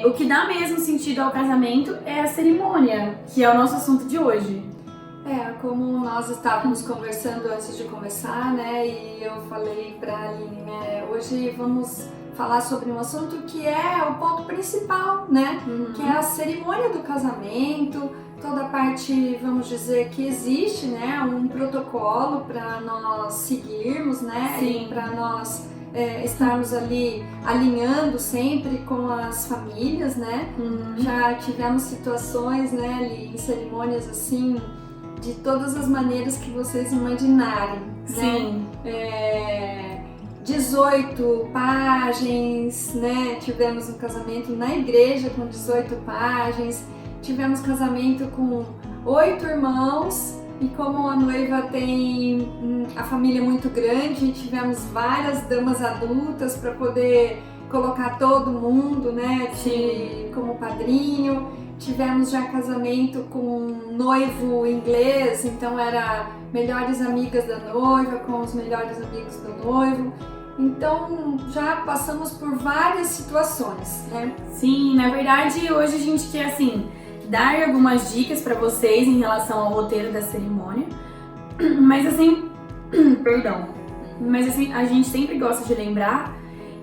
O que dá mesmo sentido ao casamento é a cerimônia, que é o nosso assunto de hoje. Como nós estávamos conversando antes de começar, né, e eu falei para a Aline, hoje vamos falar sobre um assunto que é o ponto principal, né, que é a cerimônia do casamento, toda a parte, vamos dizer, que existe, né, um protocolo para nós seguirmos, né, Sim. e para nós estarmos ali alinhando sempre com as famílias, né, Já tivemos situações, né, ali em cerimônias assim, de todas as maneiras que vocês imaginarem, Sim. né? 18 pajens, né? Tivemos um casamento na igreja com 18 pajens, tivemos casamento com 8 irmãos e como a noiva tem a família muito grande, tivemos várias damas adultas para poder colocar todo mundo, né? Como padrinho. Tivemos já casamento com um noivo inglês, então era melhores amigas da noiva com os melhores amigos do noivo. Então já passamos por várias situações, né? Sim, na verdade hoje a gente quer assim dar algumas dicas para vocês em relação ao roteiro da cerimônia, mas assim, a gente sempre gosta de lembrar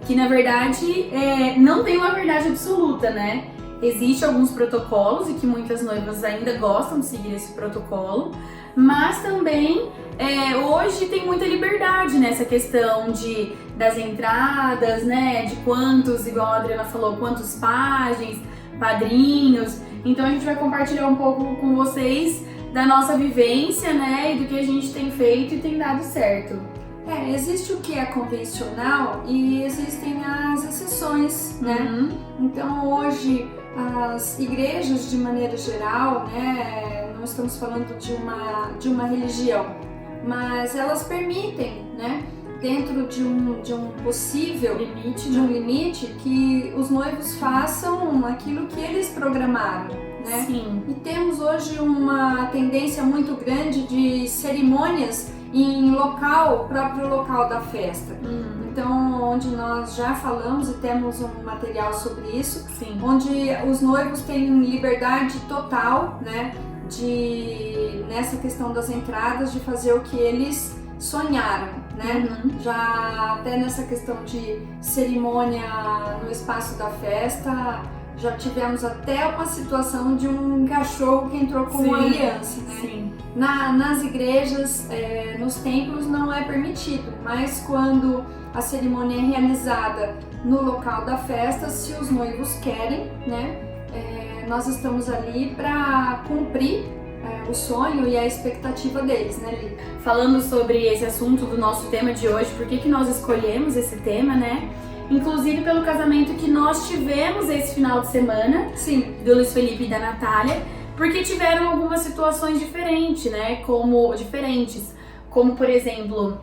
que na verdade não tem uma verdade absoluta, né? Existem alguns protocolos e que muitas noivas ainda gostam de seguir esse protocolo, mas também hoje tem muita liberdade nessa questão das entradas, né? De quantos, igual a Adriana falou, quantos pajens, padrinhos. Então a gente vai compartilhar um pouco com vocês da nossa vivência, né? E do que a gente tem feito e tem dado certo. Existe o que é convencional e existem as exceções, né? Então hoje as igrejas de maneira geral, né, não estamos falando de uma religião, mas elas permitem, né, dentro de um possível limite, que os noivos façam aquilo que eles programaram, né? Sim. E temos hoje uma tendência muito grande de cerimônias em próprio local da festa. Então, onde nós já falamos e temos um material sobre isso, Sim. Onde os noivos têm liberdade total, né, nessa questão das entradas, de fazer o que eles sonharam, né? Já até nessa questão de cerimônia no espaço da festa, já tivemos até uma situação de um cachorro que entrou com uma aliança, né? Sim. Nas igrejas, nos templos não é permitido, mas quando a cerimônia é realizada no local da festa, se os noivos querem, né, nós estamos ali para cumprir o sonho e a expectativa deles, né, Li? Falando sobre esse assunto do nosso tema de hoje, por que nós escolhemos esse tema, né? Inclusive pelo casamento que nós tivemos esse final de semana, Sim, do Luiz Felipe e da Natália, porque tiveram algumas situações diferentes, né? Como por exemplo,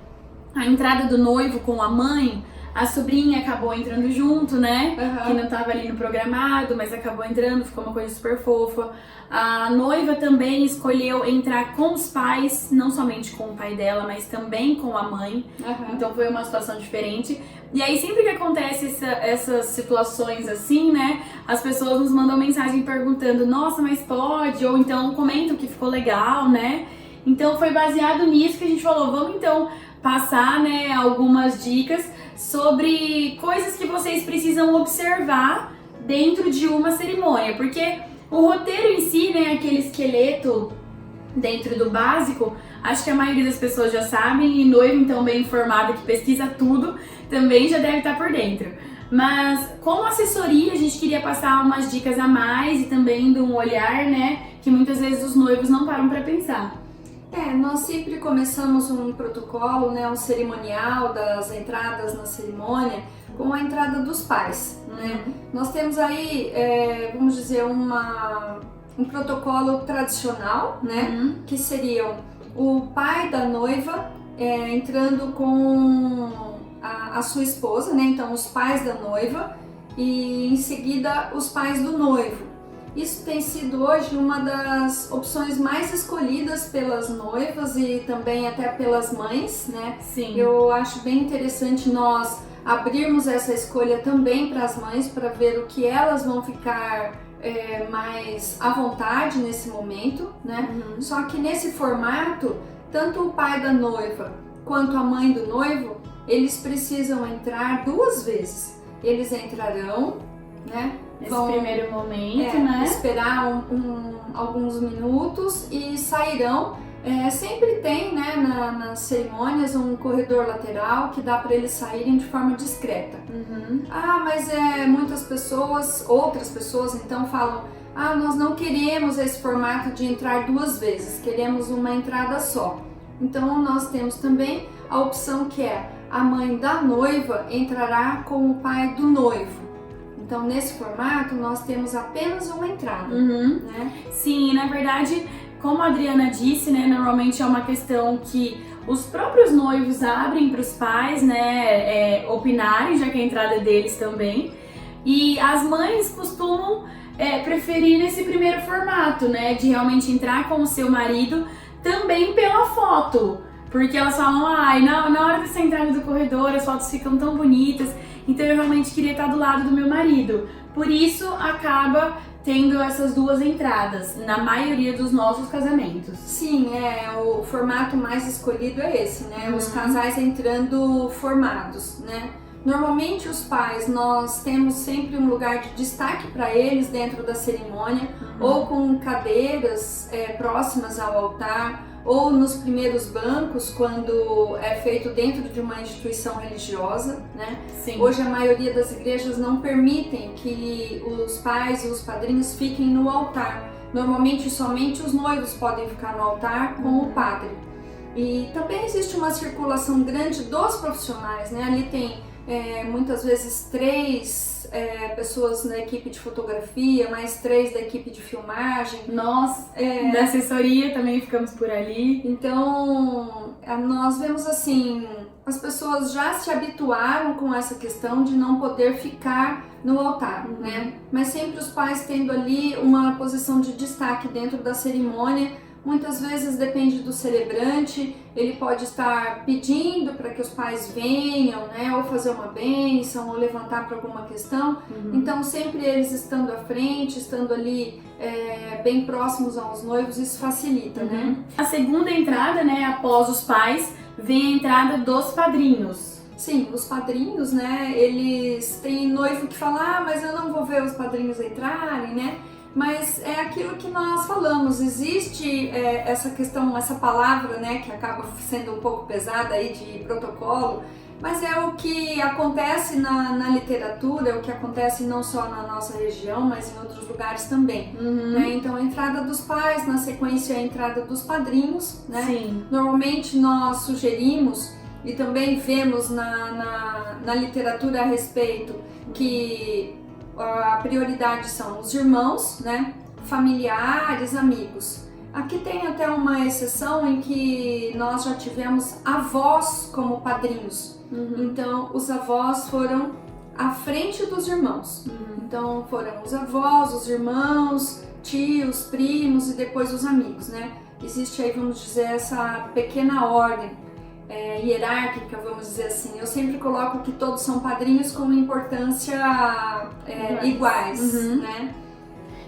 a entrada do noivo com a mãe, a sobrinha acabou entrando junto, né? Que não estava ali no programado, mas acabou entrando, ficou uma coisa super fofa. A noiva também escolheu entrar com os pais, não somente com o pai dela, mas também com a mãe. Então foi uma situação diferente. E aí sempre que acontece essas situações assim, né, as pessoas nos mandam mensagem perguntando: nossa, mas pode? Ou então comentam que ficou legal, né? Então foi baseado nisso que a gente falou, vamos então passar, né, algumas dicas sobre coisas que vocês precisam observar dentro de uma cerimônia, porque o roteiro em si, né, aquele esqueleto dentro do básico, acho que a maioria das pessoas já sabem, e noivo então bem informado que pesquisa tudo, também já deve estar por dentro. Mas como assessoria a gente queria passar umas dicas a mais e também de um olhar, né, que muitas vezes os noivos não param para pensar. Nós sempre começamos um protocolo, né, um cerimonial das entradas na cerimônia com a entrada dos pais, né? Nós temos aí, vamos dizer, um protocolo tradicional, né, que seriam o pai da noiva entrando com a sua esposa, né, então os pais da noiva e em seguida os pais do noivo. Isso tem sido hoje uma das opções mais escolhidas pelas noivas e também até pelas mães, né? Sim. Eu acho bem interessante nós abrirmos essa escolha também para as mães, para ver o que elas vão ficar mais à vontade nesse momento, né? Só que nesse formato, tanto o pai da noiva quanto a mãe do noivo, eles precisam entrar 2 vezes. Eles entrarão, né? Nesse primeiro momento, né? Esperar alguns minutos e sairão. Sempre tem, né, nas cerimônias um corredor lateral que dá para eles saírem de forma discreta. Mas muitas pessoas, outras pessoas então falam: nós não queremos esse formato de entrar 2 vezes, queremos uma entrada só. Então nós temos também a opção que é a mãe da noiva entrará com o pai do noivo. Então nesse formato nós temos apenas uma entrada, né? Sim, na verdade, como a Adriana disse, né, normalmente é uma questão que os próprios noivos abrem para os pais, né, opinarem, já que é a entrada deles também. E as mães costumam preferir esse primeiro formato, né, de realmente entrar com o seu marido também pela foto. Porque elas falam: na hora dessa entrada do corredor as fotos ficam tão bonitas, então eu realmente queria estar do lado do meu marido. Por isso acaba tendo essas 2 entradas na maioria dos nossos casamentos. Sim, o formato mais escolhido é esse, né? Os casais entrando formados, né? Normalmente os pais, nós temos sempre um lugar de destaque para eles dentro da cerimônia, ou com cadeiras próximas ao altar, ou nos primeiros bancos, quando é feito dentro de uma instituição religiosa, né? Sim. Hoje a maioria das igrejas não permitem que os pais e os padrinhos fiquem no altar. Normalmente somente os noivos podem ficar no altar com o padre. E também existe uma circulação grande dos profissionais, né? Ali tem muitas vezes 3 pessoas na equipe de fotografia, mais 3 da equipe de filmagem. Nós, da assessoria, também ficamos por ali. Então, nós vemos assim, as pessoas já se habituaram com essa questão de não poder ficar no altar, né? Mas sempre os pais tendo ali uma posição de destaque dentro da cerimônia. Muitas vezes depende do celebrante, ele pode estar pedindo para que os pais venham, né, ou fazer uma bênção, ou levantar para alguma questão. Então sempre eles estando à frente, estando ali bem próximos aos noivos, isso facilita, né? A segunda entrada, né, após os pais, vem a entrada dos padrinhos. Sim, os padrinhos, né, eles têm noivo que fala: mas eu não vou ver os padrinhos entrarem, né? Mas é aquilo que nós falamos, existe essa questão, essa palavra, né, que acaba sendo um pouco pesada aí de protocolo, mas é o que acontece na literatura, é o que acontece não só na nossa região, mas em outros lugares também. Né? Então a entrada dos pais, na sequência a entrada dos padrinhos, né? Sim. Normalmente nós sugerimos e também vemos na literatura a respeito que a prioridade são os irmãos, né, familiares, amigos. Aqui tem até uma exceção em que nós já tivemos avós como padrinhos. Então os avós foram à frente dos irmãos. Então foram os avós, os irmãos, tios, primos e depois os amigos, né? Existe aí, vamos dizer, essa pequena ordem hierárquica, vamos dizer assim. Eu sempre coloco que todos são padrinhos com importância iguais, né?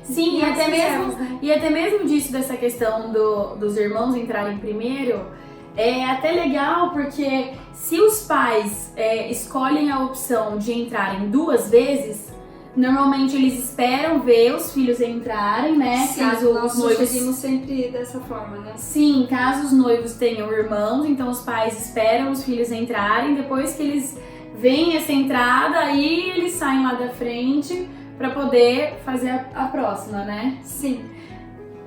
Sim, e até mesmo disso, dessa questão dos irmãos entrarem primeiro, é até legal porque se os pais escolhem a opção de entrarem 2 vezes, normalmente eles esperam ver os filhos entrarem, né? Sim, caso nós os noivos sugerimos sempre dessa forma, né? Sim, caso os noivos tenham irmãos, então os pais esperam os filhos entrarem, depois que eles veem essa entrada, aí eles saem lá da frente para poder fazer a próxima, né? Sim.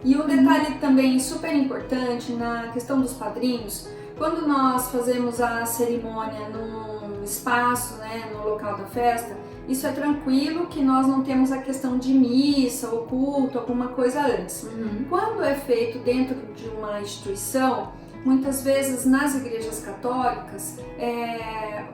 E um detalhe também super importante na questão dos padrinhos, quando nós fazemos a cerimônia num espaço, né, no local da festa, isso é tranquilo, que nós não temos a questão de missa ou culto, alguma coisa antes. Quando é feito dentro de uma instituição, muitas vezes nas igrejas católicas,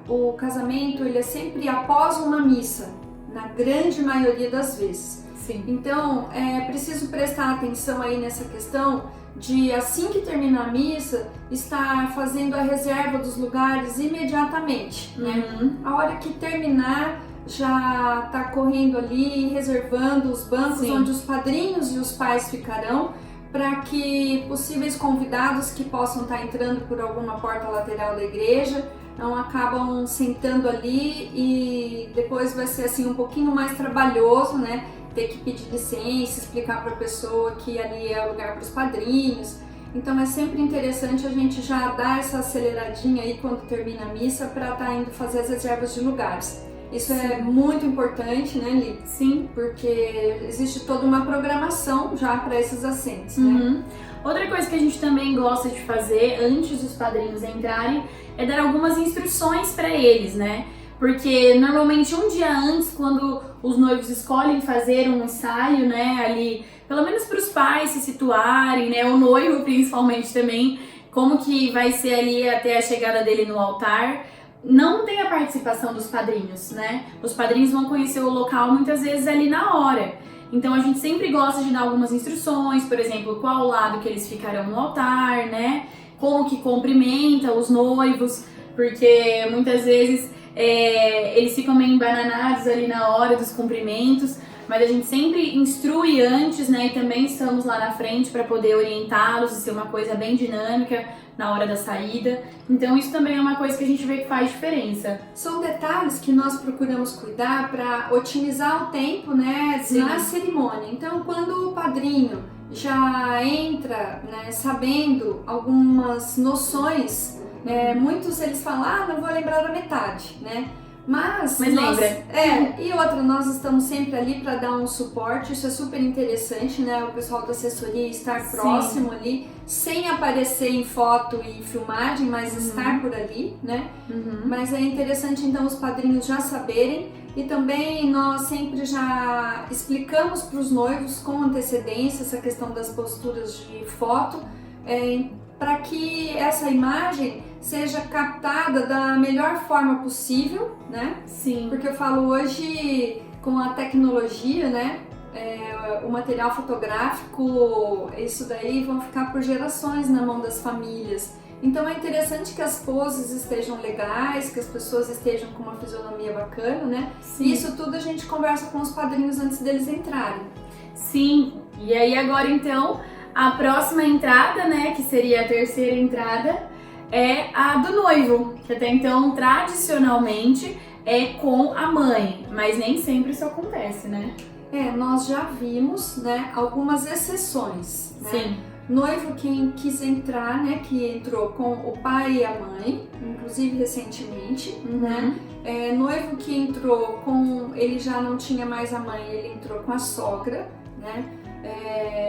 o casamento ele é sempre após uma missa, na grande maioria das vezes. Sim. Então, é preciso prestar atenção aí nessa questão de, assim que terminar a missa, estar fazendo a reserva dos lugares imediatamente, né? A hora que terminar, já tá correndo ali, reservando os bancos Sim. onde os padrinhos e os pais ficarão, para que possíveis convidados que possam estar entrando por alguma porta lateral da igreja não acabam sentando ali, e depois vai ser assim um pouquinho mais trabalhoso, né? Ter que pedir licença, explicar para a pessoa que ali é o lugar para os padrinhos. Então é sempre interessante a gente já dar essa aceleradinha aí quando termina a missa para estar indo fazer as reservas de lugares. Isso é muito importante, né, Li? Sim. Porque existe toda uma programação já para esses assentos, né? Outra coisa que a gente também gosta de fazer antes dos padrinhos entrarem é dar algumas instruções para eles, né? Porque normalmente um dia antes, quando os noivos escolhem fazer um ensaio, né, ali, pelo menos para os pais se situarem, né, o noivo principalmente também, como que vai ser ali até a chegada dele no altar, não tem a participação dos padrinhos, né? Os padrinhos vão conhecer o local muitas vezes ali na hora. Então a gente sempre gosta de dar algumas instruções, por exemplo, qual lado que eles ficarão no altar, né? Como que cumprimenta os noivos, porque muitas vezes eles ficam meio embananados ali na hora dos cumprimentos, mas a gente sempre instrui antes, né? E também estamos lá na frente para poder orientá-los e ser uma coisa bem dinâmica na hora da saída. Então isso também é uma coisa que a gente vê que faz diferença. São detalhes que nós procuramos cuidar para otimizar o tempo, né, na cerimônia. Então, quando o padrinho já entra, né, sabendo algumas noções, muitos eles falam, não vou lembrar da metade, né? Mas nós, lembra. E outra, nós estamos sempre ali para dar um suporte, isso é super interessante, né? O pessoal da assessoria estar próximo ali, sem aparecer em foto e filmagem, mas estar por ali, né? Mas é interessante então os padrinhos já saberem, e também nós sempre já explicamos para os noivos com antecedência essa questão das posturas de foto, para que essa imagem seja captada da melhor forma possível, né? Sim. Porque eu falo hoje, com a tecnologia, né? O material fotográfico, isso daí vão ficar por gerações na mão das famílias. Então é interessante que as poses estejam legais, que as pessoas estejam com uma fisionomia bacana, né? Sim. Isso tudo a gente conversa com os padrinhos antes deles entrarem. Sim, e aí agora então, a próxima entrada, né, que seria a terceira entrada, é a do noivo, que até então, tradicionalmente, é com a mãe, mas nem sempre isso acontece, né? Nós já vimos, né, algumas exceções, né? Sim. Noivo quem quis entrar, né, que entrou com o pai e a mãe, inclusive recentemente, né? Noivo que entrou com, ele já não tinha mais a mãe, ele entrou com a sogra, né?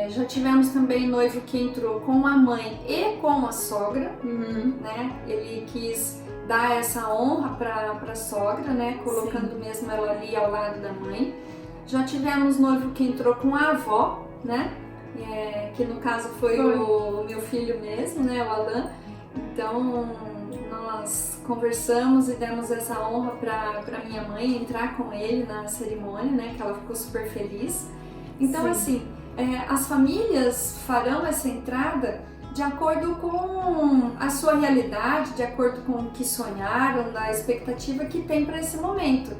Já tivemos também noivo que entrou com a mãe e com a sogra, né? Ele quis dar essa honra para a sogra, né? Colocando mesmo ela ali ao lado da mãe. Já tivemos noivo que entrou com a avó, né? Que no caso foi o meu filho mesmo, né? O Alan. Então nós conversamos e demos essa honra para minha mãe entrar com ele na cerimônia, né? Que ela ficou super feliz. Então assim, as famílias farão essa entrada de acordo com a sua realidade, de acordo com o que sonharam, da expectativa que tem para esse momento.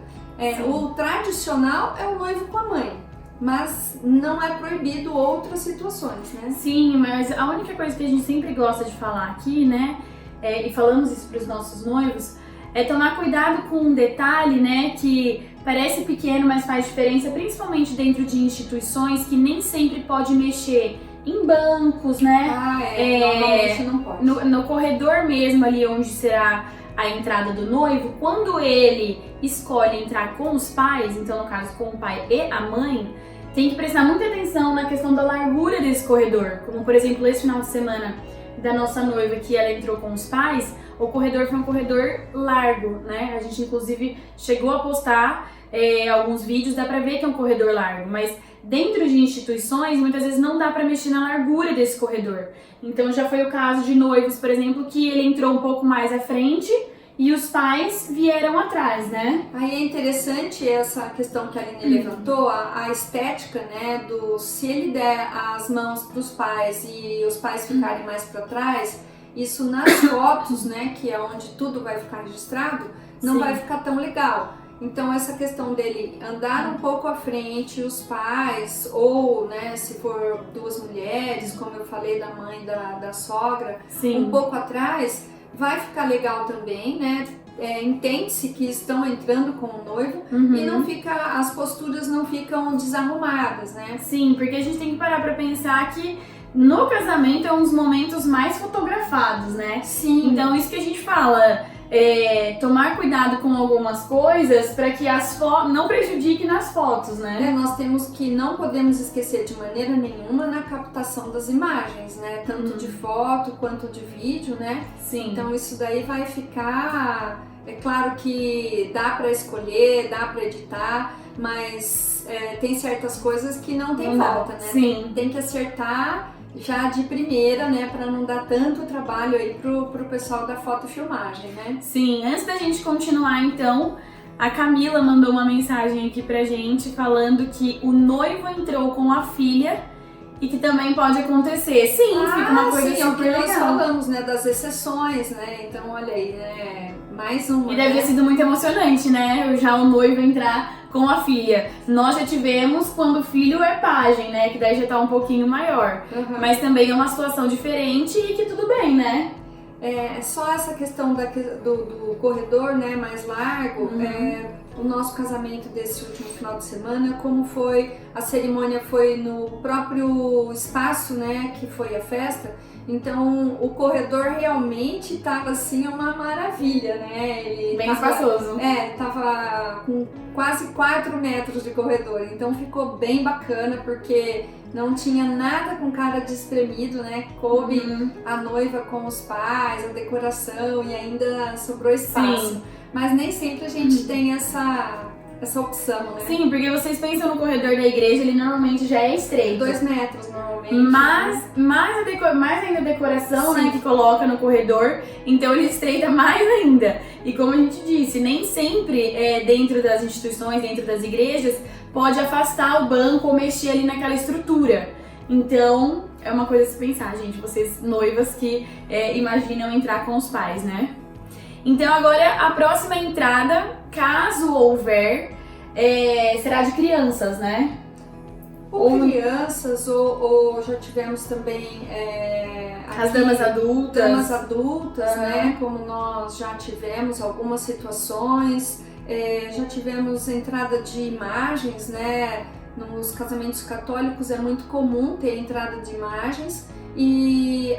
O tradicional é o noivo com a mãe, mas não é proibido outras situações, né? Sim, mas a única coisa que a gente sempre gosta de falar aqui, né, e falamos isso para os nossos noivos, é tomar cuidado com um detalhe, né, que parece pequeno, mas faz diferença, principalmente dentro de instituições que nem sempre pode mexer em bancos, né? Normalmente não pode. No corredor mesmo, ali onde será a entrada do noivo, quando ele escolhe entrar com os pais, então no caso com o pai e a mãe, tem que prestar muita atenção na questão da largura desse corredor. Como por exemplo, esse final de semana da nossa noiva, que ela entrou com os pais, o corredor foi um corredor largo, né? A gente inclusive chegou a postar alguns vídeos, dá pra ver que é um corredor largo, mas dentro de instituições, muitas vezes não dá pra mexer na largura desse corredor. Então já foi o caso de noivos, por exemplo, que ele entrou um pouco mais à frente e os pais vieram atrás, né? Aí é interessante essa questão que a Aline levantou, a estética, né, se ele der as mãos para os pais e os pais ficarem mais para trás, isso nas fotos, né, que é onde tudo vai ficar registrado, não Sim. vai ficar tão legal. Então essa questão dele andar um pouco à frente, os pais, ou, né, se for duas mulheres, como eu falei da mãe da sogra, Sim. um pouco atrás, vai ficar legal também, né? Entende-se que estão entrando com o noivo e não fica, as posturas não ficam desarrumadas, né? Sim, porque a gente tem que parar pra pensar que no casamento é um dos momentos mais fotografados, né? Sim. Então isso que a gente fala, tomar cuidado com algumas coisas para que as fotos não prejudiquem nas fotos, né? Nós não podemos esquecer de maneira nenhuma na captação das imagens, né? Tanto de foto quanto de vídeo, né? Sim. Então isso daí vai ficar, é claro que dá para escolher, dá para editar, mas tem certas coisas que não tem volta, né? Sim. Tem que acertar já de primeira, né, para não dar tanto trabalho aí pro pessoal da fotofilmagem, né? Sim, antes da gente continuar então, a Camila mandou uma mensagem aqui pra gente falando que o noivo entrou com a filha e que também pode acontecer. Sim, fica uma coisa sim, é o super que nós legal. falamos, né, das exceções, né? Então, olha aí, né, mais uma. E deve ter sido muito emocionante, né? Já o noivo entrar com a filha. Nós já tivemos quando o filho é pajem, né? Que daí já tá um pouquinho maior. Mas também é uma situação diferente e que tudo bem, né? Só essa questão do corredor, né, mais largo, o nosso casamento desse último final de semana, como foi, a cerimônia foi no próprio espaço, né, que foi a festa. Então o corredor realmente estava assim uma maravilha, né? Ele bem espaçoso. Tava com quase 4 metros de corredor, então ficou bem bacana porque não tinha nada com cara de espremido, né? Coube a noiva com os pais, a decoração e ainda sobrou espaço. Sim. Mas nem sempre a gente tem essa opção, né? Sim, porque vocês pensam no corredor da igreja, ele normalmente já é estreito. 2 metros normalmente. Mais ainda a decoração, né, que coloca no corredor, então ele estreita mais ainda. E como a gente disse, nem sempre dentro das instituições, dentro das igrejas, pode afastar o banco ou mexer ali naquela estrutura. Então, é uma coisa a se pensar, gente, vocês noivas que imaginam entrar com os pais, né? Então agora a próxima entrada, caso houver, será de crianças, né? Ou crianças, ou já tivemos também as damas adultas. Damas adultas, né? Como nós já tivemos algumas situações, já tivemos entrada de imagens, né? Nos casamentos católicos é muito comum ter entrada de imagens e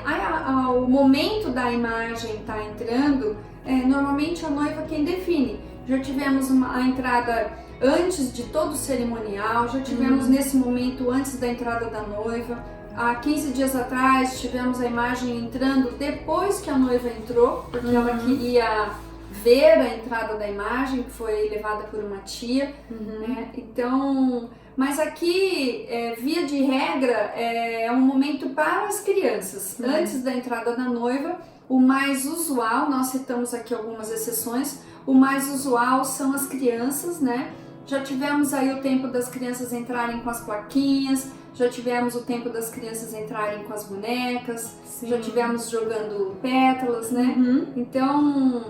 o momento da imagem estar entrando, normalmente a noiva quem define. Já tivemos a entrada antes de todo o cerimonial, já tivemos nesse momento antes da entrada da noiva. Há 15 dias atrás tivemos a imagem entrando depois que a noiva entrou, porque ela queria ver a entrada da imagem, que foi levada por uma tia, né? Então, mas aqui, via de regra, é um momento para as crianças. Antes da entrada da noiva, o mais usual, nós citamos aqui algumas exceções, o mais usual são as crianças, né? Já tivemos aí o tempo das crianças entrarem com as plaquinhas, já tivemos o tempo das crianças entrarem com as bonecas, já tivemos jogando pétalas, né? Então,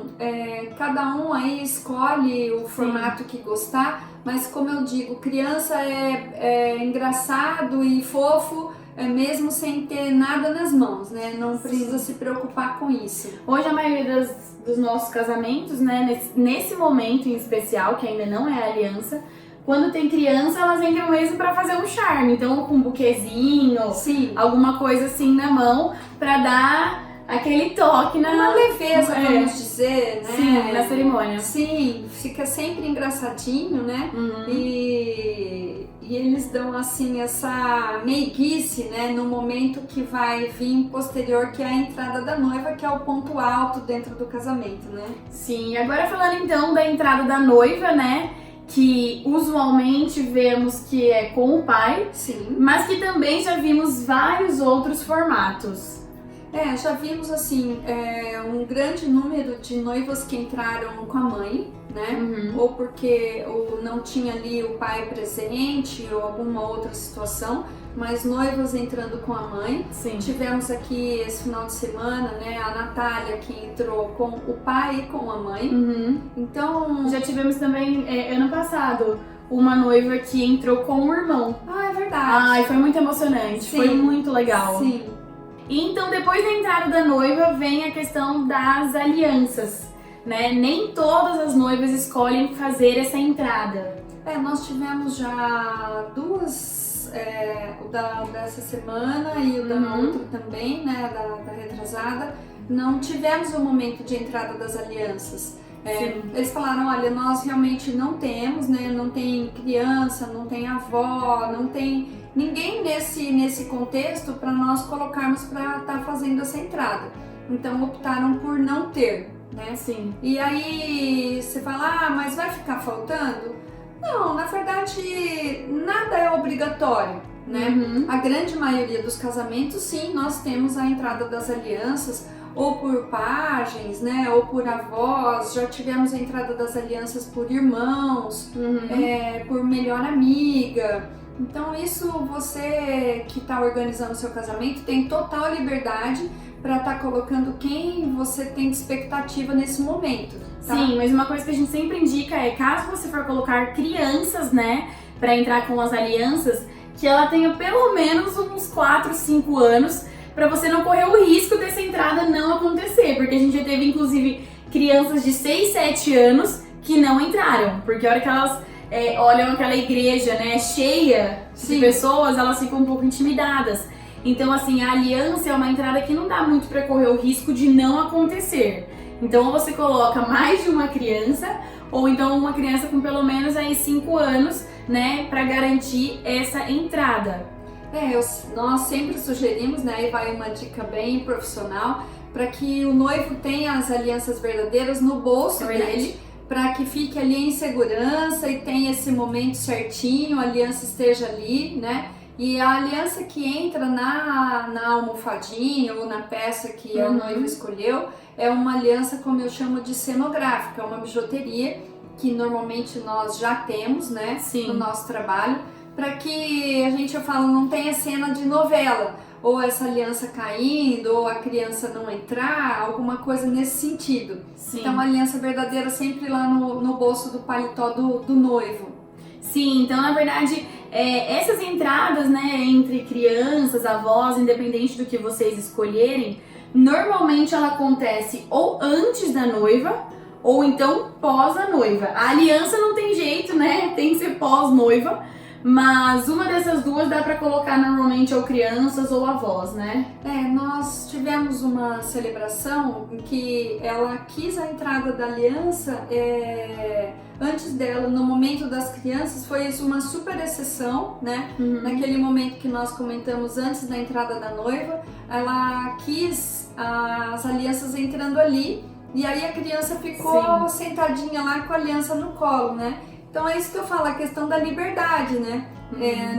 cada um aí escolhe o formato que gostar, mas como eu digo, criança é engraçado e fofo, mesmo sem ter nada nas mãos, né? Não precisa se preocupar com isso. Hoje a maioria dos nossos casamentos, né, nesse momento em especial, que ainda não é a aliança, quando tem criança, elas entram mesmo pra fazer um charme. Então, com um buquezinho, alguma coisa assim na mão, pra dar aquele toque uma leveza, vamos dizer, né? Sim, na cerimônia. Sim, fica sempre engraçadinho, né? E eles dão assim essa meiguice, né? No momento que vai vir posterior, que é a entrada da noiva, que é o ponto alto dentro do casamento, né? Sim, agora falando então da entrada da noiva, né? Que usualmente vemos que é com o pai, sim, mas que também já vimos vários outros formatos. Já vimos assim, um grande número de noivas que entraram com a mãe, né? Ou porque não tinha ali o pai presente ou alguma outra situação, mas noivas entrando com a mãe. Sim. Tivemos aqui esse final de semana, né, a Natália que entrou com o pai e com a mãe. Então... Já tivemos também, ano passado, uma noiva que entrou com o irmão. é verdade. Ai, foi muito emocionante, Sim. foi muito legal. Sim. E então, depois da entrada da noiva, vem a questão das alianças, né? Nem todas as noivas escolhem fazer essa entrada. Nós tivemos já duas, o dessa semana e o da outra também, né, da retrasada. Não tivemos o momento de entrada das alianças. Eles falaram, olha, nós realmente não temos, né? Não tem criança, não tem avó, não tem ninguém nesse contexto para nós colocarmos para estar fazendo essa entrada. Então optaram por não ter, né? Sim. E aí você fala, mas vai ficar faltando? Não, na verdade nada é obrigatório, né? A grande maioria dos casamentos, sim, nós temos a entrada das alianças, ou por pajens, né, ou por avós, já tivemos a entrada das alianças por irmãos, por melhor amiga. Então isso você que está organizando o seu casamento tem total liberdade para estar colocando quem você tem de expectativa nesse momento. Tá? Sim, mas uma coisa que a gente sempre indica é, caso você for colocar crianças, né, para entrar com as alianças, que ela tenha pelo menos uns 4, 5 anos, para você não correr o risco dessa entrada não acontecer, porque a gente já teve inclusive crianças de 6, 7 anos que não entraram, porque a hora que elas olham aquela igreja, né, cheia de pessoas, elas ficam um pouco intimidadas. Então assim, a aliança é uma entrada que não dá muito para correr o risco de não acontecer. Então ou você coloca mais de uma criança, ou então uma criança com pelo menos aí 5 anos, né, para garantir essa entrada. Nós sempre sugerimos, né, e vai uma dica bem profissional, para que o noivo tenha as alianças verdadeiras no bolso dele, para que fique ali em segurança e tenha esse momento certinho, a aliança esteja ali, né? E a aliança que entra na almofadinha ou na peça que a noiva escolheu é uma aliança, como eu chamo de cenográfica, uma bijuteria que normalmente nós já temos, né, no nosso trabalho, para que eu falo, não tenha cena de novela, ou essa aliança caindo, ou a criança não entrar, alguma coisa nesse sentido. Sim. Então a aliança verdadeira sempre lá no bolso do paletó do noivo. Sim, então na verdade, essas entradas, né, entre crianças, avós, independente do que vocês escolherem, normalmente ela acontece ou antes da noiva, ou então pós a noiva. A aliança não tem jeito, né, tem que ser pós-noiva, mas uma dessas duas dá pra colocar normalmente ou crianças ou avós, né? Nós tivemos uma celebração em que ela quis a entrada da aliança antes dela, no momento das crianças, foi isso uma super exceção, né? Naquele momento que nós comentamos antes da entrada da noiva, ela quis as alianças entrando ali, e aí a criança ficou sentadinha lá com a aliança no colo, né? Então é isso que eu falo, a questão da liberdade, né?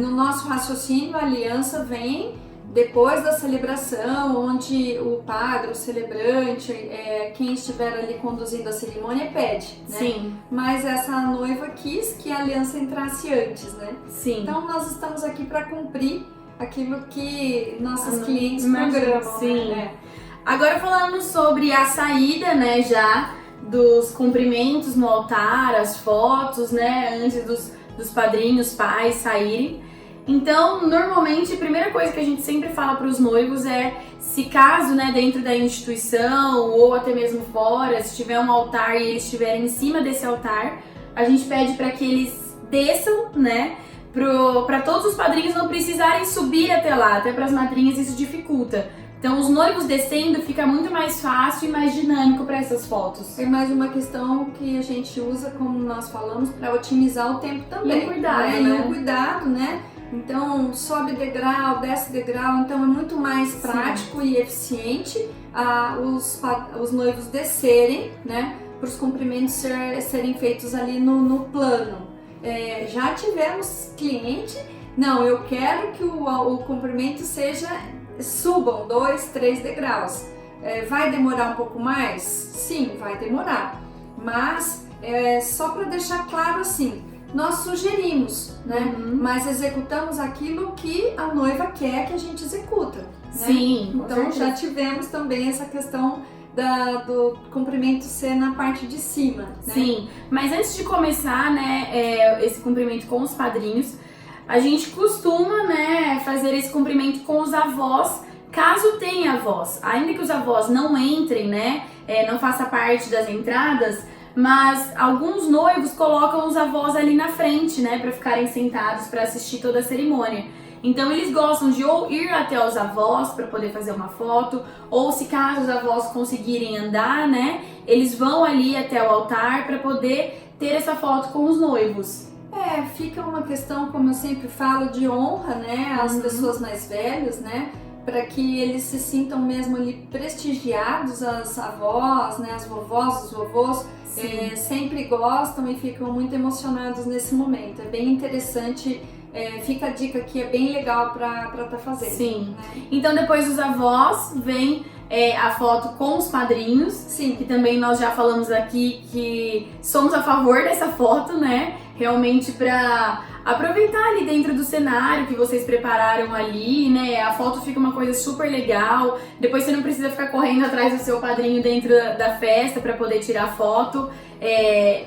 No nosso raciocínio, a aliança vem depois da celebração, onde o padre, o celebrante, quem estiver ali conduzindo a cerimônia pede, né? Sim. Mas essa noiva quis que a aliança entrasse antes, né? Sim. Então nós estamos aqui para cumprir aquilo que nossos clientes programam. Sim. Né? Agora falando sobre a saída, né, já dos cumprimentos no altar, as fotos, né, antes dos padrinhos, pais saírem. Então, normalmente, a primeira coisa que a gente sempre fala para os noivos é, se caso, né, dentro da instituição ou até mesmo fora, se tiver um altar e eles estiverem em cima desse altar, a gente pede para que eles desçam, né, para todos os padrinhos não precisarem subir até lá, até para as madrinhas isso dificulta. Então, os noivos descendo fica muito mais fácil e mais dinâmico para essas fotos. Tem mais uma questão que a gente usa, como nós falamos, para otimizar o tempo também. E o cuidado, né? né? E o cuidado, né? Então, sobe degrau, desce degrau, então é muito mais prático e eficiente os noivos descerem, né? Para os cumprimentos serem feitos ali no plano. Já tivemos cliente, não, eu quero que o cumprimento seja subam 2, 3 degraus. Vai demorar um pouco mais? Sim, vai demorar. Mas, só para deixar claro assim, nós sugerimos, né? Mas executamos aquilo que a noiva quer que a gente executa. Né? Sim, então já tivemos também essa questão do comprimento ser na parte de cima. Né? Sim, mas antes de começar, né, esse cumprimento com os padrinhos, a gente costuma, né, fazer esse cumprimento com os avós, caso tenha avós. Ainda que os avós não entrem, né, não faça parte das entradas, mas alguns noivos colocam os avós ali na frente, né, para ficarem sentados para assistir toda a cerimônia. Então eles gostam de ou ir até os avós para poder fazer uma foto, ou se caso os avós conseguirem andar, né, eles vão ali até o altar para poder ter essa foto com os noivos. Fica uma questão, como eu sempre falo, de honra, né, às pessoas mais velhas, né, para que eles se sintam mesmo ali prestigiados, as avós, né, as vovós, os vovôs, sempre gostam e ficam muito emocionados nesse momento. É bem interessante, fica a dica que é bem legal para estar fazendo. Sim. Né? Então depois dos avós vem a foto com os padrinhos. Sim. Que também nós já falamos aqui que somos a favor dessa foto, né? Realmente para aproveitar ali dentro do cenário que vocês prepararam ali, né? A foto fica uma coisa super legal. Depois você não precisa ficar correndo atrás do seu padrinho dentro da festa para poder tirar foto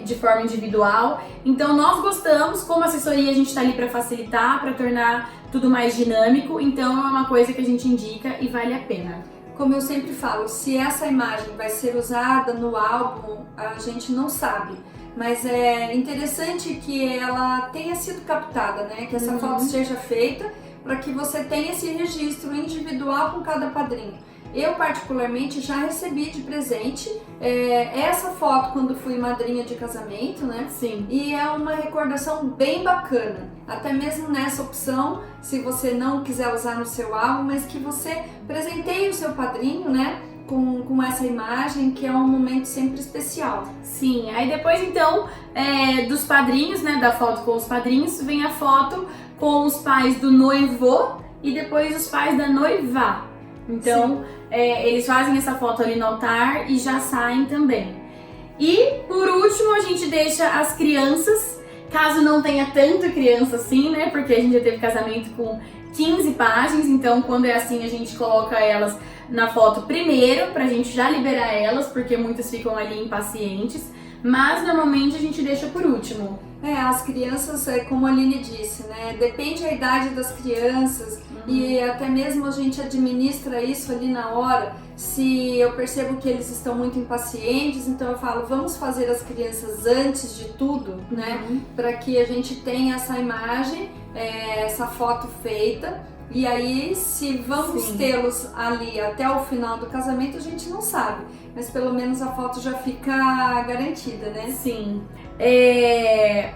de forma individual. Então nós gostamos, como assessoria a gente está ali para facilitar, para tornar tudo mais dinâmico. Então é uma coisa que a gente indica e vale a pena. Como eu sempre falo, se essa imagem vai ser usada no álbum, a gente não sabe. Mas é interessante que ela tenha sido captada, né? Que essa foto seja feita para que você tenha esse registro individual com cada padrinho. Eu particularmente já recebi de presente essa foto quando fui madrinha de casamento, né? Sim. E é uma recordação bem bacana. Até mesmo nessa opção, se você não quiser usar no seu álbum, mas que você presenteie o seu padrinho, né? Com essa imagem, que é um momento sempre especial. Sim, aí depois então dos padrinhos, né, da foto com os padrinhos, vem a foto com os pais do noivo e depois os pais da noiva. Então eles fazem essa foto ali no altar e já saem também. E por último a gente deixa as crianças, caso não tenha tanta criança assim, né, porque a gente já teve casamento com 15 páginas, então quando é assim a gente coloca elas na foto primeiro, pra gente já liberar elas, porque muitas ficam ali impacientes, mas normalmente a gente deixa por último. As crianças, como a Aline disse, né, depende da idade das crianças e até mesmo a gente administra isso ali na hora. Se eu percebo que eles estão muito impacientes, então eu falo, vamos fazer as crianças antes de tudo, né, para que a gente tenha essa imagem, essa foto feita. E aí, se vamos tê-los ali até o final do casamento, a gente não sabe. Mas pelo menos a foto já fica garantida, né? Sim.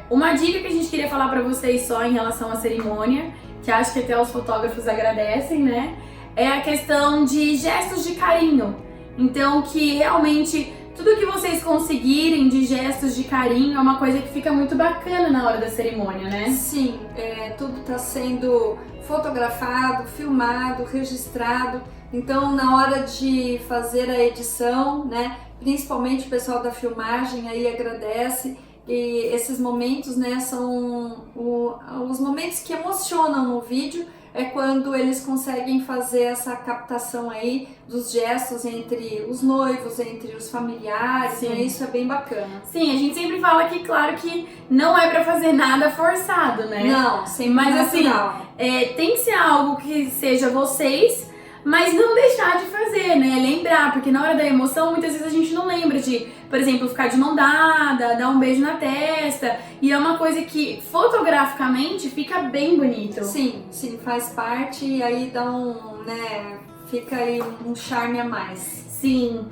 Uma dica que a gente queria falar pra vocês só em relação à cerimônia, que acho que até os fotógrafos agradecem, né? É a questão de gestos de carinho. Então, que realmente tudo que vocês conseguirem de gestos de carinho é uma coisa que fica muito bacana na hora da cerimônia, né? Sim, tudo está sendo fotografado, filmado, registrado. Então, na hora de fazer a edição, né, principalmente o pessoal da filmagem aí agradece. E esses momentos, né, são os momentos que emocionam no vídeo. É quando eles conseguem fazer essa captação aí dos gestos entre os noivos, entre os familiares, né? Isso é bem bacana. Sim, a gente sempre fala que, claro, que não é pra fazer nada forçado, né? Não, sempre mas natural. Assim, tem que ser algo que seja vocês, mas não deixar de fazer, né? Lembrar, porque na hora da emoção, muitas vezes a gente não lembra de, por exemplo, ficar de mão dada, dar um beijo na testa. E é uma coisa que, fotograficamente, fica bem bonito. Sim, faz parte e aí dá fica aí um charme a mais. Sim.